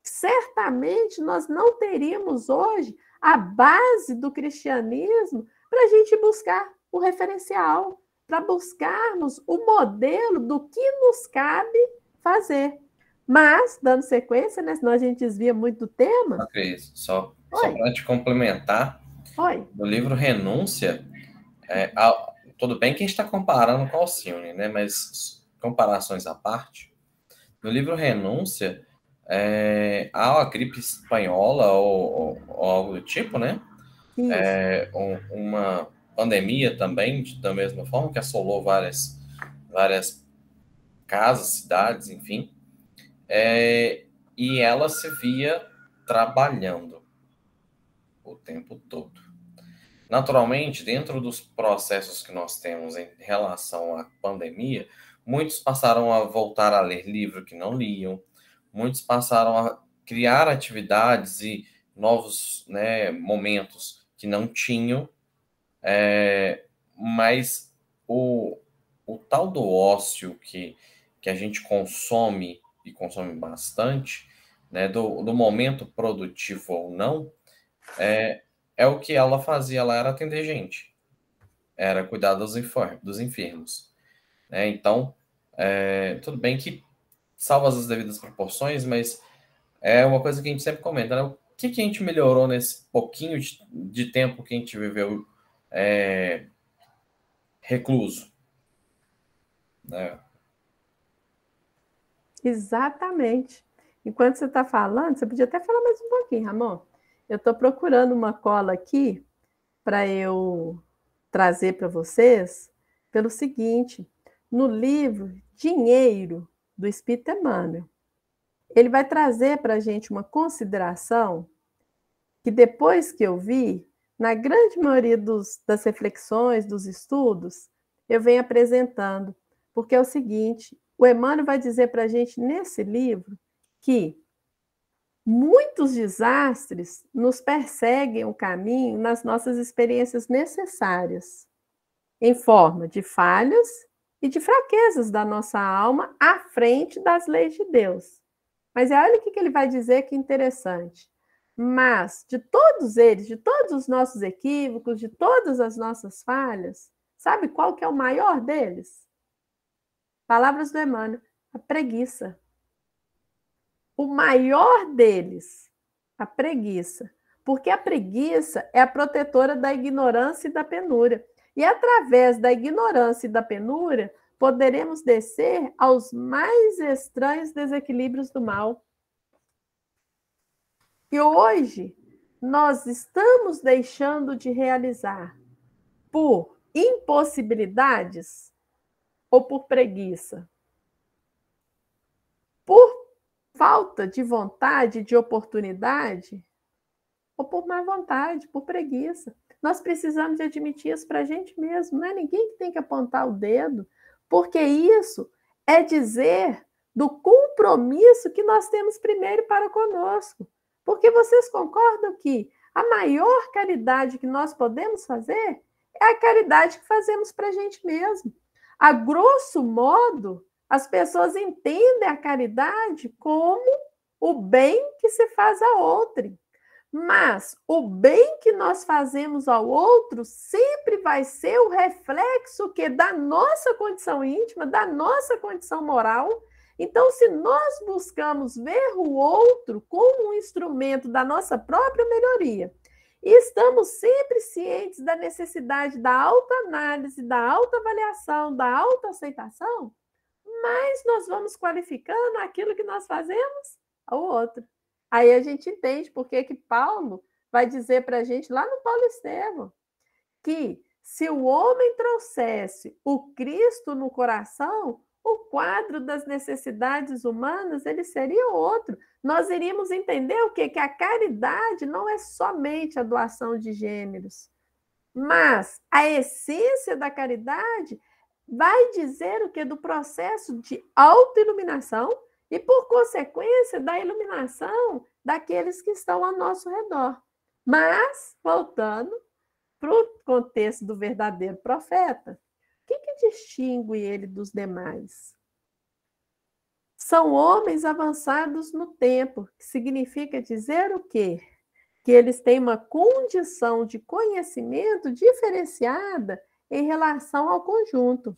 certamente nós não teríamos hoje a base do cristianismo para a gente buscar o referencial, para buscarmos o modelo do que nos cabe fazer. Mas, dando sequência, né, senão a gente desvia muito do tema. Cris, só para te complementar, Oi. no livro Renúncia, tudo bem que a gente está comparando com Alcione, né? Mas comparações à parte, no livro Renúncia, há a gripe espanhola ou algo do tipo, né? Uma pandemia também, da mesma forma, que assolou várias casas, cidades, enfim. E ela se via trabalhando o tempo todo. Naturalmente, dentro dos processos que nós temos em relação à pandemia, muitos passaram a voltar a ler livro que não liam, muitos passaram a criar atividades e novos, né, momentos que não tinham, mas o tal do ócio que a gente consome, e consome bastante, né, do momento produtivo ou não, é o que ela fazia. Ela era atender gente, era cuidar dos enfermos. Então, tudo bem que salva as devidas proporções, mas é uma coisa que a gente sempre comenta, né? O que a gente melhorou nesse pouquinho de tempo que a gente viveu recluso? Né? Exatamente. Enquanto você está falando, você podia até falar mais um pouquinho, Ramon. Eu estou procurando uma cola aqui para eu trazer para vocês, pelo seguinte, no livro Dinheiro, do Espírito Emmanuel, ele vai trazer para a gente uma consideração que depois que eu vi, na grande maioria das reflexões, dos estudos, eu venho apresentando, porque é o seguinte, o Emmanuel vai dizer para a gente nesse livro que muitos desastres nos perseguem o caminho nas nossas experiências necessárias, em forma de falhas e de fraquezas da nossa alma à frente das leis de Deus. Mas olha o que ele vai dizer que é interessante. Mas de todos eles, de todos os nossos equívocos, de todas as nossas falhas, sabe qual que é o maior deles? Palavras do Emmanuel, a preguiça. O maior deles, a preguiça. Porque a preguiça é a protetora da ignorância e da penúria. E através da ignorância e da penúria, poderemos descer aos mais estranhos desequilíbrios do mal. E hoje, nós estamos deixando de realizar por impossibilidades ou por preguiça? Por falta de vontade, de oportunidade, ou por má vontade, por preguiça. Nós precisamos de admitir isso para a gente mesmo, não é ninguém que tem que apontar o dedo, porque isso é dizer do compromisso que nós temos primeiro para conosco. Porque vocês concordam que a maior caridade que nós podemos fazer é a caridade que fazemos para a gente mesmo. A grosso modo, as pessoas entendem a caridade como o bem que se faz a outrem. Mas o bem que nós fazemos ao outro sempre vai ser o reflexo da nossa condição íntima, da nossa condição moral. Então, se nós buscamos ver o outro como um instrumento da nossa própria melhoria, e estamos sempre cientes da necessidade da autoanálise, da autoavaliação, da autoaceitação, mais nós vamos qualificando aquilo que nós fazemos ao outro. Aí a gente entende por que Paulo vai dizer para a gente, lá no Paulo Estevão, que se o homem trouxesse o Cristo no coração, o quadro das necessidades humanas ele seria outro. Nós iríamos entender o quê? Que a caridade não é somente a doação de gêneros, mas a essência da caridade vai dizer o quê? Do processo de autoiluminação e, por consequência, da iluminação daqueles que estão ao nosso redor. Mas, voltando para o contexto do verdadeiro profeta, o que distingue ele dos demais? São homens avançados no tempo, que significa dizer o quê? Que eles têm uma condição de conhecimento diferenciada em relação ao conjunto.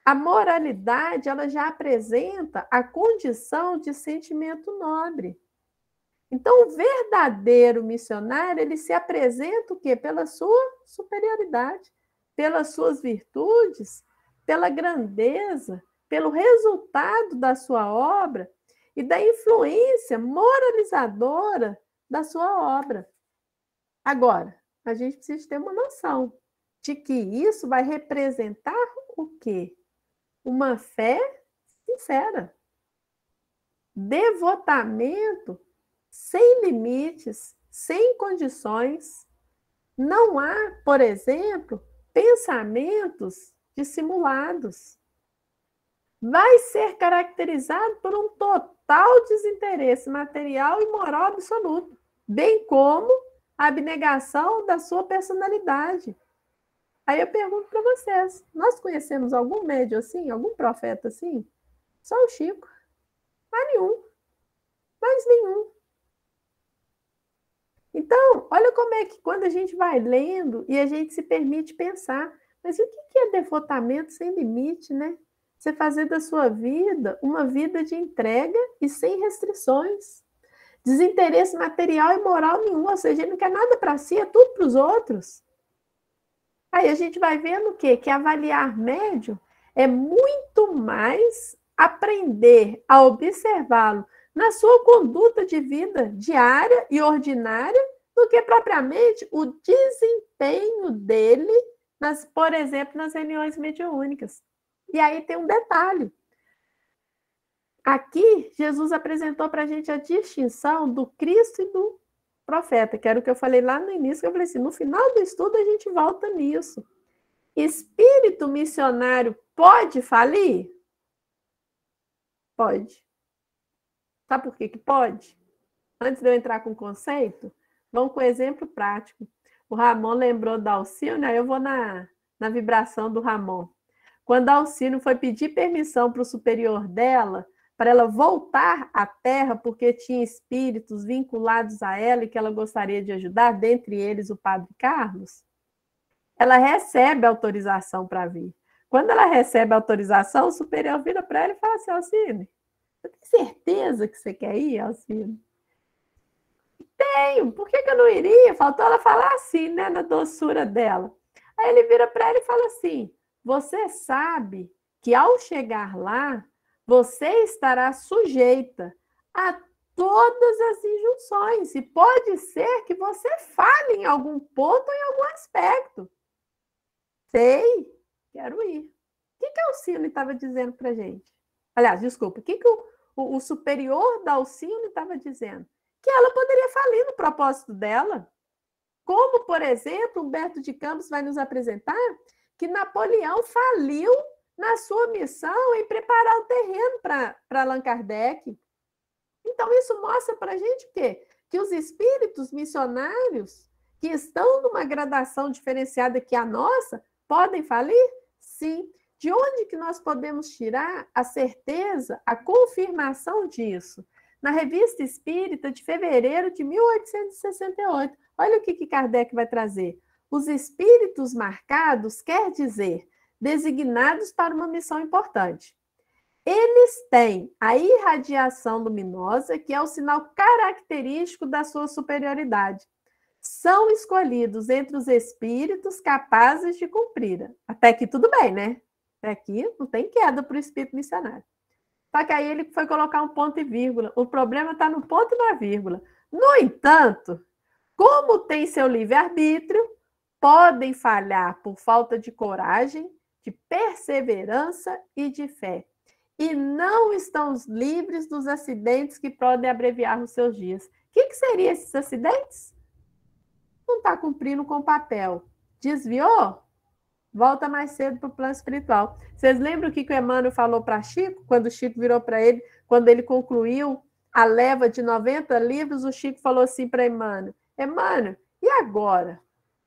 A moralidade, ela já apresenta a condição de sentimento nobre. Então, o verdadeiro missionário, ele se apresenta o quê? Pela sua superioridade, pelas suas virtudes, pela grandeza, pelo resultado da sua obra e da influência moralizadora da sua obra. Agora, a gente precisa ter uma noção de que isso vai representar o quê? Uma fé sincera. Devotamento sem limites, sem condições. Não há, por exemplo, pensamentos dissimulados. Vai ser caracterizado por um total desinteresse material e moral absoluto, bem como a abnegação da sua personalidade. Aí eu pergunto para vocês, nós conhecemos algum médium assim, algum profeta assim? Só o Chico. Mais nenhum. Então, olha como é que quando a gente vai lendo e a gente se permite pensar, mas o que é devotamento sem limite, né? Você fazer da sua vida uma vida de entrega e sem restrições. Desinteresse material e moral nenhum, ou seja, ele não quer nada para si, é tudo para os outros. Aí a gente vai vendo o quê? Que avaliar médium é muito mais aprender a observá-lo na sua conduta de vida diária e ordinária do que propriamente o desempenho dele, por exemplo, nas reuniões mediúnicas. E aí tem um detalhe. Aqui, Jesus apresentou para a gente a distinção do Cristo e do profeta, que era o que eu falei lá no início, que eu falei assim, no final do estudo a gente volta nisso. Espírito missionário pode falir? Pode. Sabe por que pode? Antes de eu entrar com o conceito, vamos com o exemplo prático. O Ramon lembrou da Alcino, aí eu vou na vibração do Ramon. Quando a Alcino foi pedir permissão para o superior dela, para ela voltar à Terra, porque tinha espíritos vinculados a ela e que ela gostaria de ajudar, dentre eles o Padre Carlos, ela recebe autorização para vir. Quando ela recebe a autorização, o superior vira para ela e fala assim, Alcino, você tem certeza que você quer ir, Alcino? Tenho, por que eu não iria? Faltou ela falar assim, né, na doçura dela. Aí ele vira para ela e fala assim, você sabe que ao chegar lá, você estará sujeita a todas as injunções e pode ser que você fale em algum ponto ou em algum aspecto. Sei, quero ir. O que a Alcino estava dizendo para a gente? Aliás, desculpa, o que o superior da Alcino estava dizendo? Que ela poderia falir no propósito dela. Como, por exemplo, Humberto de Campos vai nos apresentar que Napoleão faliu na sua missão em preparar o terreno para Allan Kardec. Então, isso mostra para a gente o quê? Que os espíritos missionários que estão numa gradação diferenciada que a nossa, podem falir? Sim. De onde que nós podemos tirar a certeza, a confirmação disso? Na Revista Espírita de fevereiro de 1868. Olha o que Kardec vai trazer. Os espíritos marcados quer dizer designados para uma missão importante. Eles têm a irradiação luminosa, que é o sinal característico da sua superioridade. São escolhidos entre os espíritos capazes de cumprir. Até aqui tudo bem, né? Até aqui não tem queda para o espírito missionário. Só que aí ele foi colocar um ponto e vírgula. O problema está no ponto e na vírgula. No entanto, como tem seu livre-arbítrio, podem falhar por falta de coragem, de perseverança e de fé. E não estão livres dos acidentes que podem abreviar os seus dias. O que seriam esses acidentes? Não está cumprindo com o papel. Desviou? Volta mais cedo para o plano espiritual. Vocês lembram o que o Emmanuel falou para Chico? Quando o Chico virou para ele, quando ele concluiu a leva de 90 livros, o Chico falou assim para Emmanuel: Emmanuel, e agora?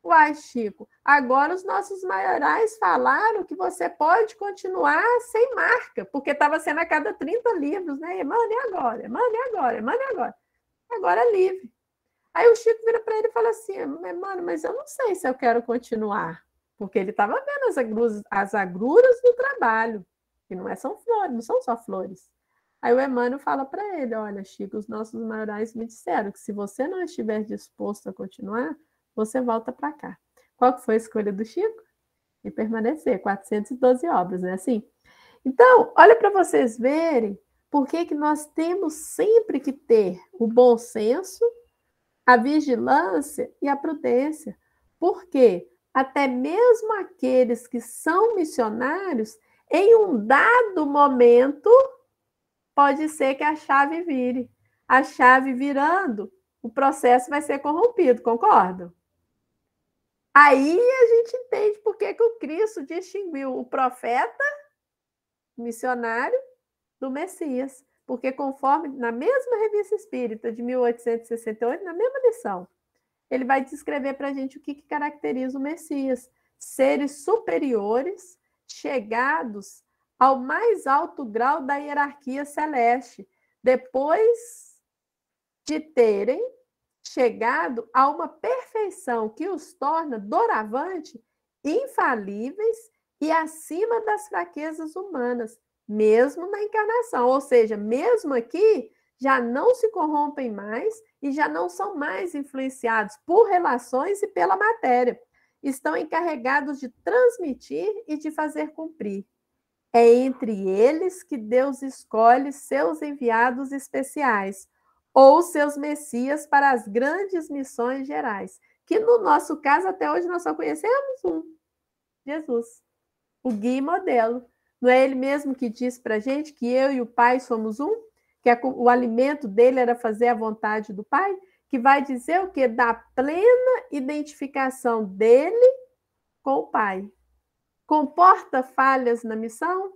Uai, Chico, agora os nossos maiorais falaram que você pode continuar sem marca, porque estava sendo a cada 30 livros, né? Emmanuel, e agora? Emmanuel, e agora? Emmanuel, e agora? Agora é livre. Aí o Chico vira para ele e fala assim: Emmanuel, mas eu não sei se eu quero continuar. Porque ele estava vendo as agruras do trabalho, que são flores, não são só flores. Aí o Emmanuel fala para ele: olha, Chico, os nossos maiorais me disseram que se você não estiver disposto a continuar, você volta para cá. Qual que foi a escolha do Chico? E permanecer, 412 obras, não é assim? Então, olha para vocês verem por que nós temos sempre que ter o bom senso, a vigilância e a prudência. Por quê? Até mesmo aqueles que são missionários, em um dado momento, pode ser que a chave vire. A chave virando, o processo vai ser corrompido, concordam? Aí a gente entende por que o Cristo distinguiu o profeta, o missionário, do Messias. Porque conforme, na mesma Revista Espírita de 1868, na mesma lição, ele vai descrever para a gente o que caracteriza o Messias. Seres superiores, chegados ao mais alto grau da hierarquia celeste, depois de terem chegado a uma perfeição que os torna doravante infalíveis e acima das fraquezas humanas, mesmo na encarnação. Ou seja, mesmo aqui, já não se corrompem mais e já não são mais influenciados por relações e pela matéria. Estão encarregados de transmitir e de fazer cumprir. É entre eles que Deus escolhe seus enviados especiais, ou seus messias para as grandes missões gerais, que no nosso caso, até hoje, nós só conhecemos um, Jesus, o guia e modelo. Não é ele mesmo que disse para a gente que eu e o Pai somos um? Que o alimento dele era fazer a vontade do Pai? Que vai dizer o quê? Da plena identificação dele com o Pai. Comporta falhas na missão?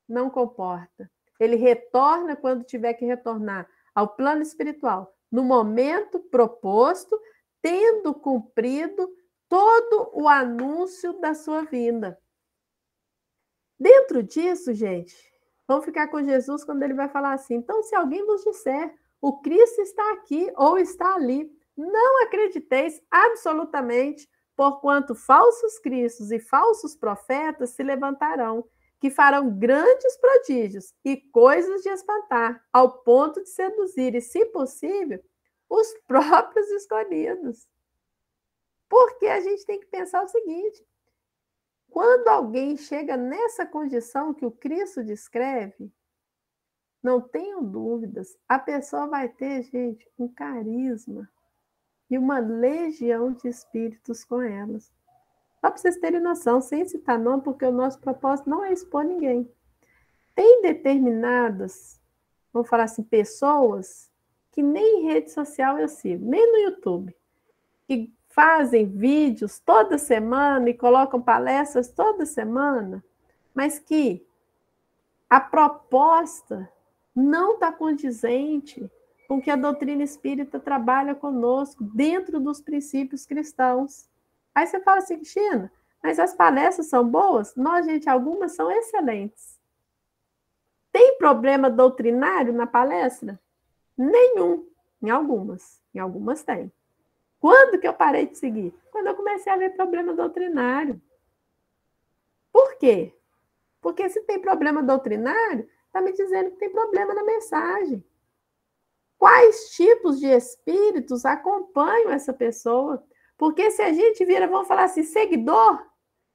Não comporta. Ele retorna quando tiver que retornar ao plano espiritual, no momento proposto, tendo cumprido todo o anúncio da sua vinda. Dentro disso, gente, vamos ficar com Jesus quando ele vai falar assim: então, se alguém vos disser, o Cristo está aqui ou está ali, não acrediteis absolutamente, porquanto falsos cristos e falsos profetas se levantarão, que farão grandes prodígios e coisas de espantar, ao ponto de seduzir, e, se possível, os próprios escolhidos. Porque a gente tem que pensar o seguinte: quando alguém chega nessa condição que o Cristo descreve, não tenham dúvidas, a pessoa vai ter, gente, um carisma e uma legião de espíritos com elas. Só para vocês terem noção, sem citar nome, porque o nosso propósito não é expor ninguém. Tem determinadas, vamos falar assim, pessoas que nem em rede social eu sigo, nem no YouTube, que fazem vídeos toda semana e colocam palestras toda semana, mas que a proposta não está condizente com que a doutrina espírita trabalha conosco dentro dos princípios cristãos. Aí você fala assim: China, mas as palestras são boas? Não, gente, algumas são excelentes. Tem problema doutrinário na palestra? Nenhum. Em algumas tem. Quando que eu parei de seguir? Quando eu comecei a ver problema doutrinário. Por quê? Porque se tem problema doutrinário, está me dizendo que tem problema na mensagem. Quais tipos de espíritos acompanham essa pessoa? Porque se a gente vira, vamos falar assim, seguidor,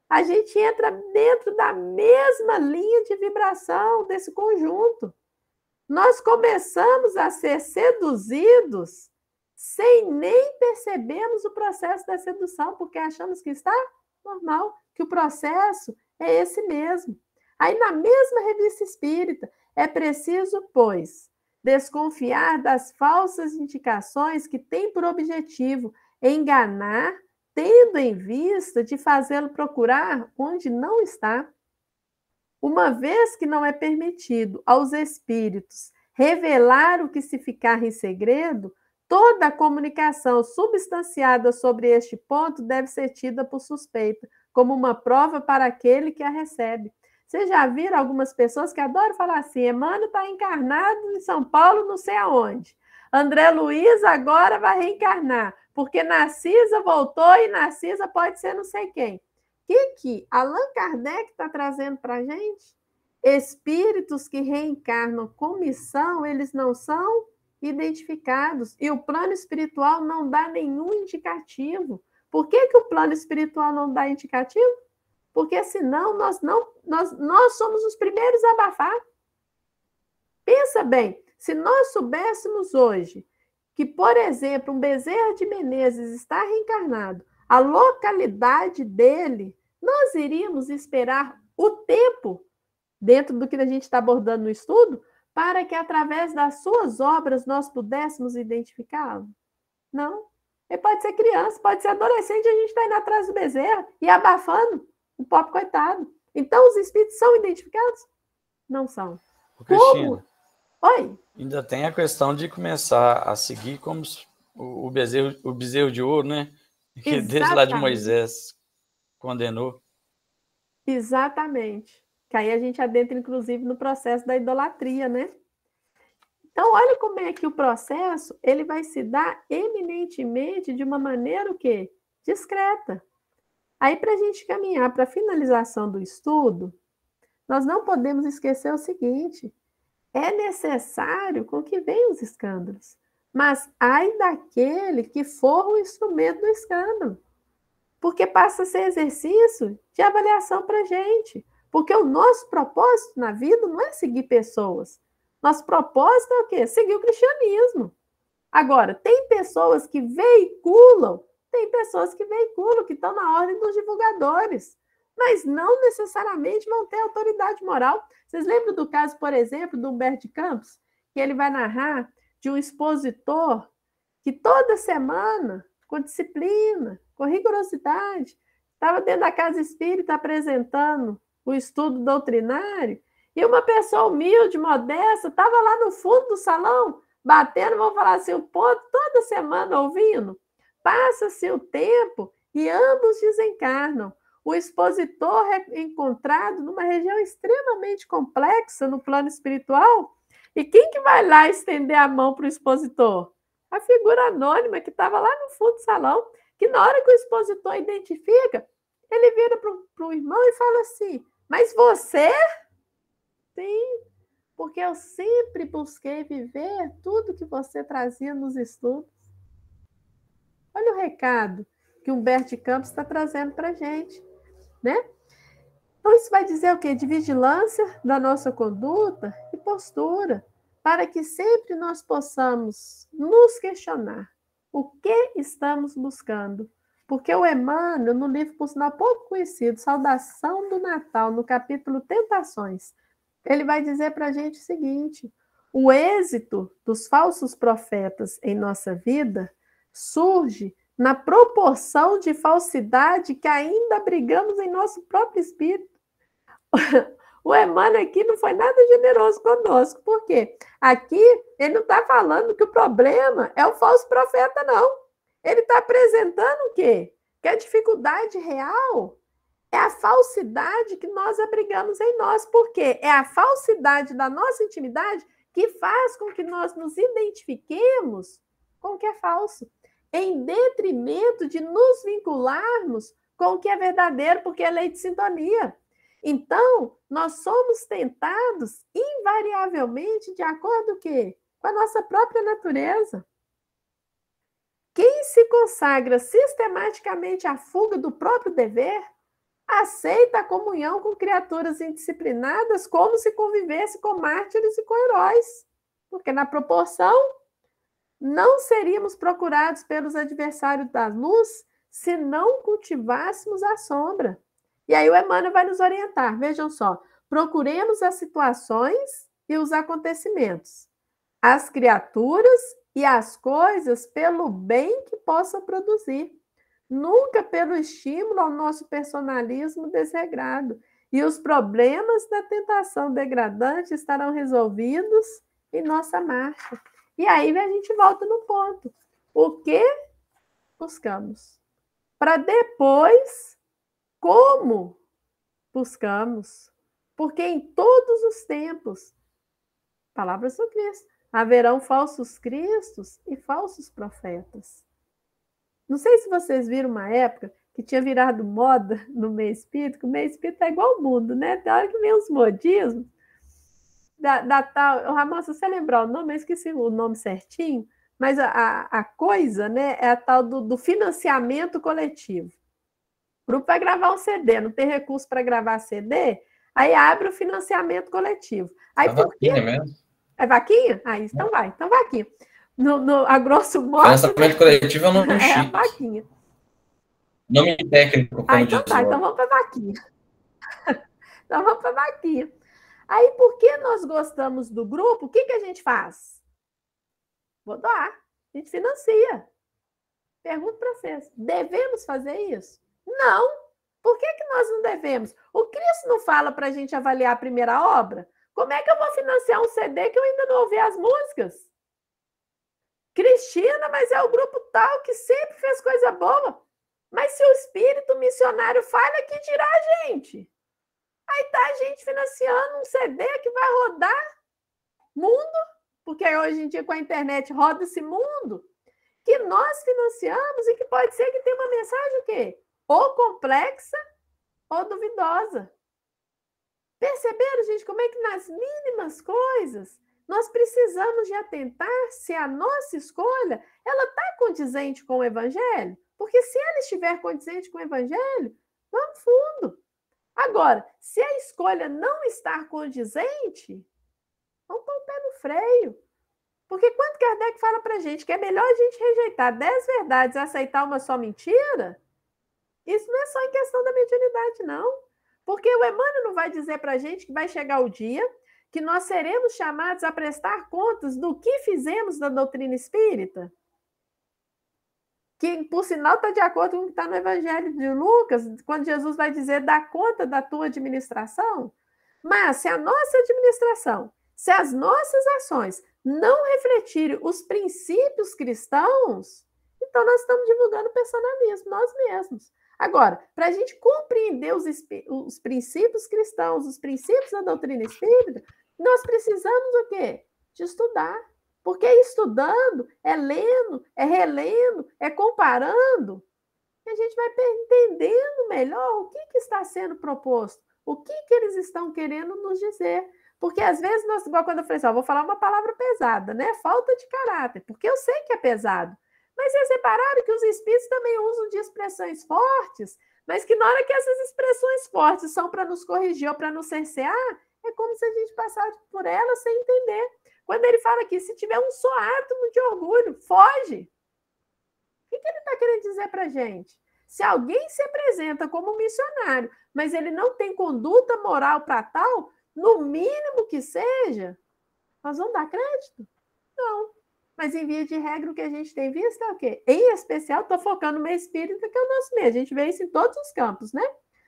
a gente entra dentro da mesma linha de vibração desse conjunto. nós começamos a ser seduzidos sem nem percebermos o processo da sedução, porque achamos que está normal, que o processo é esse mesmo. Aí, na mesma revista espírita, é preciso, pois, desconfiar das falsas indicações que têm por objetivo enganar, tendo em vista de fazê-lo procurar onde não está. Uma vez que não é permitido aos espíritos revelar o que se ficar em segredo, toda a comunicação substanciada sobre este ponto deve ser tida por suspeita, como uma prova para aquele que a recebe. Vocês já viram algumas pessoas que adoram falar assim, Emmanuel está encarnado em São Paulo, não sei aonde. André Luiz agora vai reencarnar, porque Narcisa voltou e Narcisa pode ser não sei quem. O que Allan Kardec está trazendo para a gente? Espíritos que reencarnam com missão, eles não são identificados. E o plano espiritual não dá nenhum indicativo. Por que o plano espiritual não dá indicativo? Porque senão nós somos os primeiros a abafar. Pensa bem, se nós soubéssemos hoje que, por exemplo, um Bezerra de Menezes está reencarnado, a localidade dele, nós iríamos esperar o tempo, dentro do que a gente está abordando no estudo, para que, através das suas obras, nós pudéssemos identificá-lo? Não. Ele pode ser criança, pode ser adolescente, a gente está indo atrás do Bezerra e abafando o pobre coitado. Então, os espíritos são identificados? Não são. Cristina, Oi? ainda tem a questão de começar a seguir como o bezerro de ouro, né? Que desde lá de Moisés condenou. Exatamente. Que aí a gente adentra, inclusive, no processo da idolatria, né? Então, olha como é que o processo ele vai se dar eminentemente de uma maneira o quê? Discreta. Aí, para a gente caminhar para a finalização do estudo, nós não podemos esquecer o seguinte: é necessário com que venham os escândalos, mas ai daquele que for o instrumento do escândalo, porque passa a ser exercício de avaliação para a gente, porque o nosso propósito na vida não é seguir pessoas, nosso propósito é o quê? Seguir o cristianismo. Agora, tem pessoas que veiculam, que estão na ordem dos divulgadores, mas não necessariamente vão ter autoridade moral. Vocês lembram do caso, por exemplo, do Humberto de Campos, que ele vai narrar de um expositor que toda semana, com disciplina, com rigorosidade, estava dentro da casa espírita apresentando o estudo doutrinário, e uma pessoa humilde, modesta, estava lá no fundo do salão, batendo, vamos falar assim, o ponto, toda semana ouvindo. Passa-se o tempo e ambos desencarnam. O expositor é encontrado numa região extremamente complexa no plano espiritual. E quem que vai lá estender a mão para o expositor? A figura anônima que estava lá no fundo do salão, que na hora que o expositor identifica, ele vira para o irmão e fala assim, mas você? Sim, porque eu sempre busquei viver tudo que você trazia nos estudos. Olha o recado que Humberto de Campos está trazendo para a gente, né? Então, isso vai dizer o quê? De vigilância da nossa conduta e postura, para que sempre nós possamos nos questionar o que estamos buscando. Porque o Emmanuel, no livro, por sinal, pouco conhecido, Saudação do Natal, no capítulo Tentações, ele vai dizer para a gente o seguinte: o êxito dos falsos profetas em nossa vida surge na proporção de falsidade que ainda abrigamos em nosso próprio espírito. O Emmanuel aqui não foi nada generoso conosco. Por quê? Aqui ele não está falando que o problema é o falso profeta, não. Ele está apresentando o quê? Que a dificuldade real é a falsidade que nós abrigamos em nós. Por quê? É a falsidade da nossa intimidade que faz com que nós nos identifiquemos com o que é falso, em detrimento de nos vincularmos com o que é verdadeiro, porque é lei de sintonia. Então, nós somos tentados invariavelmente de acordo com a nossa própria natureza. Quem se consagra sistematicamente à fuga do próprio dever, aceita a comunhão com criaturas indisciplinadas como se convivesse com mártires e com heróis. Porque na proporção, não seríamos procurados pelos adversários da luz se não cultivássemos a sombra. E aí o Emmanuel vai nos orientar. Vejam só, procuremos as situações e os acontecimentos, as criaturas e as coisas pelo bem que possam produzir, nunca pelo estímulo ao nosso personalismo desregrado. E os problemas da tentação degradante estarão resolvidos em nossa marcha. E aí a gente volta no ponto. O que buscamos? Para depois, como buscamos? Porque em todos os tempos, palavras do Cristo, haverão falsos cristos e falsos profetas. Não sei se vocês viram uma época que tinha virado moda no meio espírita, que o meio espírita é igual ao mundo, né? Da hora que vem os modismos, da tal... Ramon, se você lembrar o nome, eu esqueci o nome certinho, mas a coisa, né, é a tal do financiamento coletivo. O grupo vai gravar um CD, não tem recurso para gravar CD, aí abre o financiamento coletivo. Aí, vaquinha mesmo. É vaquinha? Ah, então vai, então vaquinha. A grosso modo... Financiamento coletivo é o nome chique. É a vaquinha. Nome técnico, como então tá, então vamos para a vaquinha. Então vamos para a vaquinha. Aí, porque nós gostamos do grupo, o que a gente faz? Vou doar. A gente financia. Pergunto para vocês, devemos fazer isso? Não. Por que nós não devemos? O Cristo não fala para a gente avaliar a primeira obra? Como é que eu vou financiar um CD que eu ainda não ouvi as músicas? Cristina, mas é o grupo tal que sempre fez coisa boa. Mas se o espírito missionário falha, que dirá a gente? Aí tá a gente financiando um CD que vai rodar mundo, porque hoje em dia com a internet roda esse mundo, que nós financiamos e que pode ser que tenha uma mensagem o quê? Ou complexa ou duvidosa. Perceberam, gente, como é que nas mínimas coisas nós precisamos de atentar se a nossa escolha ela está condizente com o Evangelho? Porque se ela estiver condizente com o Evangelho, vamos fundo. Agora, se a escolha não estar condizente, vamos pôr o pé no freio. Porque quando Kardec fala para a gente que é melhor a gente rejeitar 10 verdades e aceitar uma só mentira, isso não é só em questão da mediunidade, não. Porque o Emmanuel não vai dizer para a gente que vai chegar o dia que nós seremos chamados a prestar contas do que fizemos da doutrina espírita, que, por sinal, está de acordo com o que está no Evangelho de Lucas, quando Jesus vai dizer, dá conta da tua administração. Mas se a nossa administração, se as nossas ações não refletirem os princípios cristãos, então nós estamos divulgando personalismo, nós mesmos. Agora, para a gente compreender os princípios cristãos, os princípios da doutrina espírita, nós precisamos o quê? De estudar. Porque estudando, é lendo, é relendo, é comparando, e a gente vai entendendo melhor o que está sendo proposto, o que eles estão querendo nos dizer. Porque às vezes, nós, igual quando eu falei assim, vou falar uma palavra pesada, né? Falta de caráter, porque eu sei que é pesado. Mas vocês repararam que os espíritos também usam de expressões fortes, mas que na hora que essas expressões fortes são para nos corrigir ou para nos cercear, é como se a gente passasse por elas sem entender. Quando ele fala aqui, se tiver um só átomo de orgulho, foge. O que ele está querendo dizer para a gente? Se alguém se apresenta como missionário, mas ele não tem conduta moral para tal, no mínimo que seja, nós vamos dar crédito? Não. Mas, em via de regra, o que a gente tem visto é o quê? Em especial, estou focando no meio espírita, que é o nosso meio. A gente vê isso em todos os campos, né?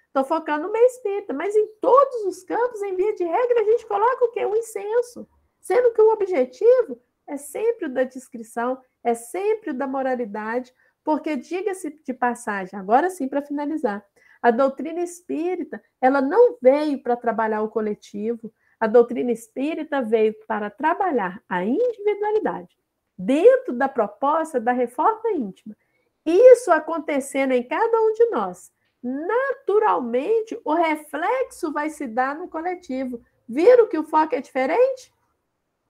Estou focando no meio espírita, mas em todos os campos, em via de regra, a gente coloca o quê? O incenso. Sendo que o objetivo é sempre o da discrição, é sempre o da moralidade, porque, diga-se de passagem, agora sim, para finalizar, a doutrina espírita, ela não veio para trabalhar o coletivo, a doutrina espírita veio para trabalhar a individualidade, dentro da proposta da reforma íntima. Isso acontecendo em cada um de nós, naturalmente, o reflexo vai se dar no coletivo. Viram que o foco é diferente?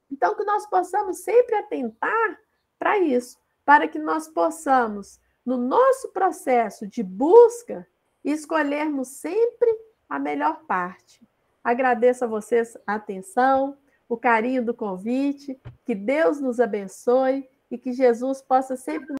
Então, que nós possamos sempre atentar para isso, para que nós possamos, no nosso processo de busca, escolhermos sempre a melhor parte. Agradeço a vocês a atenção. o carinho do convite, que Deus nos abençoe e que Jesus possa sempre